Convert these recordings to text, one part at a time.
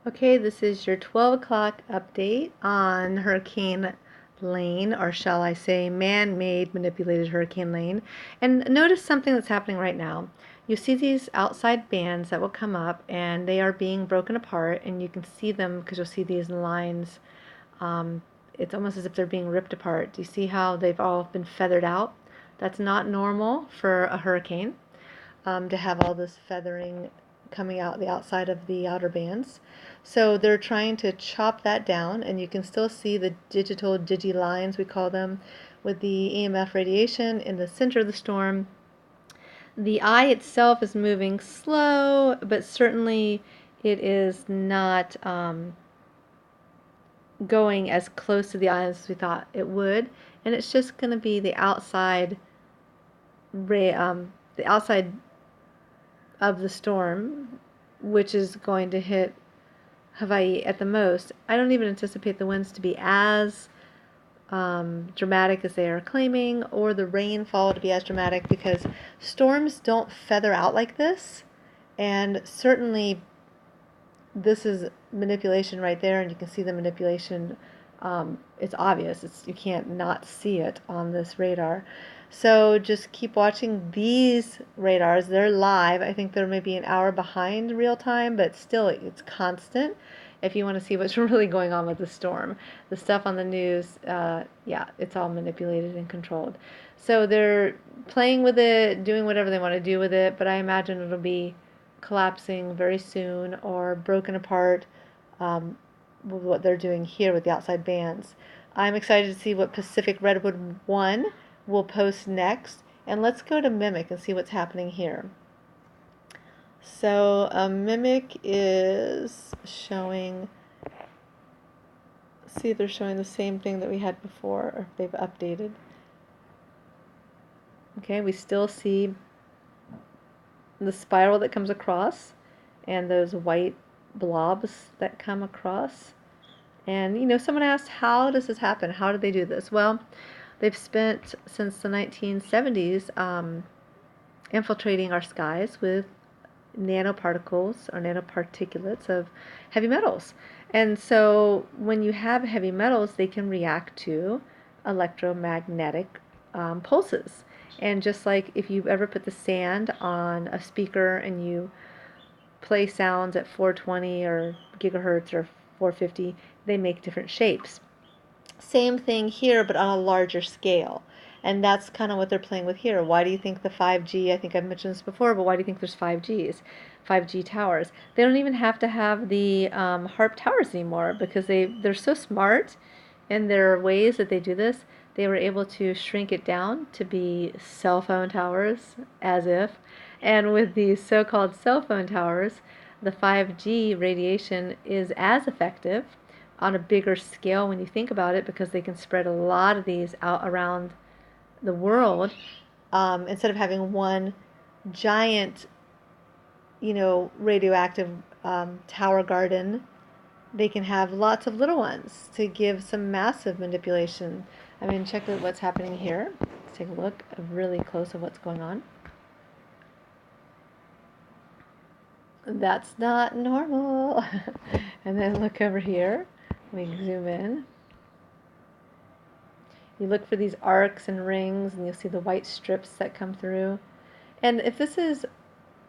Okay, this is your 12 o'clock update on Hurricane Lane, or shall I say man-made manipulated Hurricane Lane. And notice something that's happening right now. You see these outside bands that will come up, and they are being broken apart, and you can see them because you'll see these lines. It's almost as if they're being ripped apart. Do you see how they've all been feathered out? That's not normal for a hurricane, to have all this feathering coming out the outside of the outer bands. So they're trying to chop that down, and you can still see the digital digi lines, we call them, with the EMF radiation in the center of the storm. The eye itself is moving slow, but certainly it is not going as close to the eye as we thought it would, and it's just going to be the outside the outside of the storm, which is going to hit Hawaii at the most. I don't even anticipate the winds to be as dramatic as they are claiming, or the rainfall to be as dramatic, because storms don't feather out like this. And certainly this is manipulation right there, and you can see the manipulation. It's obvious. You can't not see it on this radar. So just keep watching these radars. They're live. I think they're maybe an hour behind real time, but still it's constant if you want to see what's really going on with the storm. The stuff on the news, yeah, it's all manipulated and controlled. So they're playing with it, doing whatever they want to do with it, but I imagine it'll be collapsing very soon or broken apart, with what they're doing here with the outside bands. I'm excited to see what Pacific Redwood 1 will post next. And let's go to Mimic and see what's happening here. So Mimic is showing, see if they're showing the same thing that we had before, or if they've updated. Okay, we still see the spiral that comes across and those white blobs that come across. And someone asked, how does this happen? How did they do this? Well, they've spent since the 1970s infiltrating our skies with nanoparticles or nanoparticulates of heavy metals. And so when you have heavy metals, they can react to electromagnetic pulses. And just like if you've ever put the sand on a speaker and you play sounds at 420 or gigahertz or 450, they make different shapes. Same thing here, but on a larger scale. And that's kind of what they're playing with here. Why do you think the 5G, I think I've mentioned this before, but why do you think there's 5G towers? They don't even have to have the HARP towers anymore, because they're so smart in their ways that they do this. They were able to shrink it down to be cell phone towers, as if. And with these so-called cell phone towers, the 5G radiation is as effective on a bigger scale when you think about it, because they can spread a lot of these out around the world, instead of having one giant, radioactive tower garden. They can have lots of little ones to give some massive manipulation. I mean, check out what's happening here. Let's take a look really close at what's going on. That's not normal. And then look over here. We zoom in. You look for these arcs and rings, and you'll see the white strips that come through. And if this is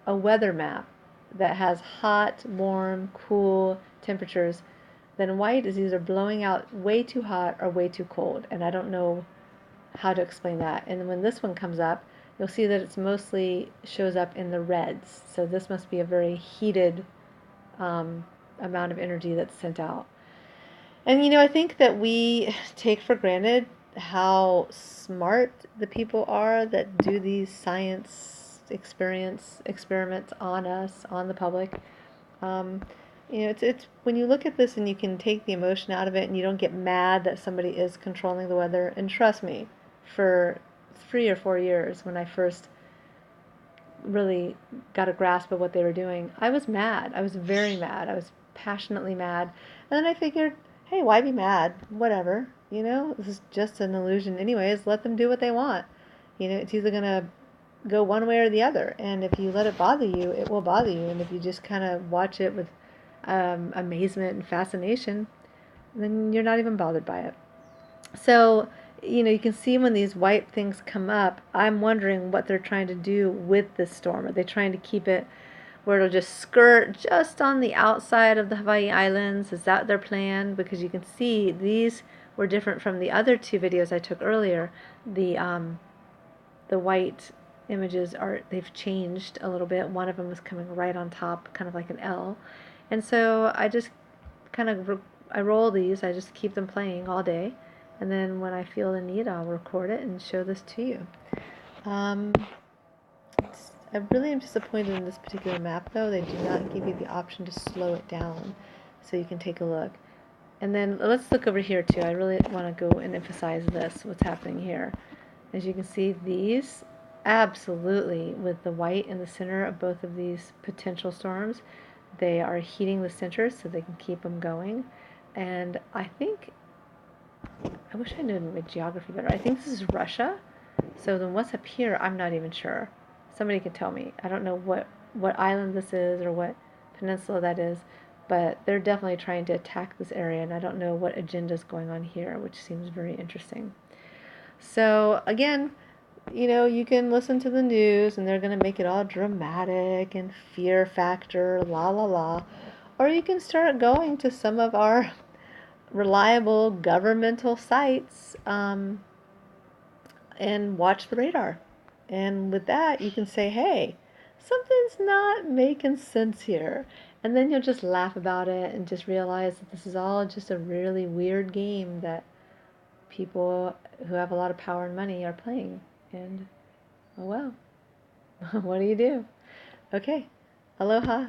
a weather map that has hot, warm, cool temperatures, then white is either blowing out way too hot or way too cold. And I don't know how to explain that. And when this one comes up, you'll see that it's mostly shows up in the reds. So this must be a very heated amount of energy that's sent out. And I think that we take for granted how smart the people are that do these science experiments on us, on the public. It's when you look at this and you can take the emotion out of it, and you don't get mad that somebody is controlling the weather. And trust me, for 3 or 4 years, when I first really got a grasp of what they were doing, I was mad. I was very mad. I was passionately mad. And then I figured, hey, why be mad? Whatever. This is just an illusion anyways. Let them do what they want. It's either going to go one way or the other. And if you let it bother you, it will bother you. And if you just kind of watch it with amazement and fascination, then you're not even bothered by it. So, you can see when these white things come up, I'm wondering what they're trying to do with this storm. Are they trying to keep it where it'll just skirt just on the outside of the Hawaii Islands? Is that their plan? Because you can see these were different from the other two videos I took earlier. The white images they've changed a little bit. One of them was coming right on top, kind of like an L. And so I just kind of I roll these. I just keep them playing all day, and then when I feel the need, I'll record it and show this to you. I really am disappointed in this particular map, though. They do not give you the option to slow it down, so you can take a look. And then let's look over here too. I really want to go and emphasize this, what's happening here. As you can see, these absolutely, with the white in the center of both of these potential storms, they are heating the center so they can keep them going. And I wish I knew my geography better. I think this is Russia. So then what's up here, I'm not even sure. Somebody can tell me. I don't know what island this is or what peninsula that is, but they're definitely trying to attack this area, and I don't know what agenda is going on here, which seems very interesting. So again, you can listen to the news and they're going to make it all dramatic and fear factor, la la la. Or you can start going to some of our reliable governmental sites and watch the radar. And with that, you can say, hey, something's not making sense here. And then you'll just laugh about it and just realize that this is all just a really weird game that people who have a lot of power and money are playing. And, oh well, what do you do? Okay, aloha.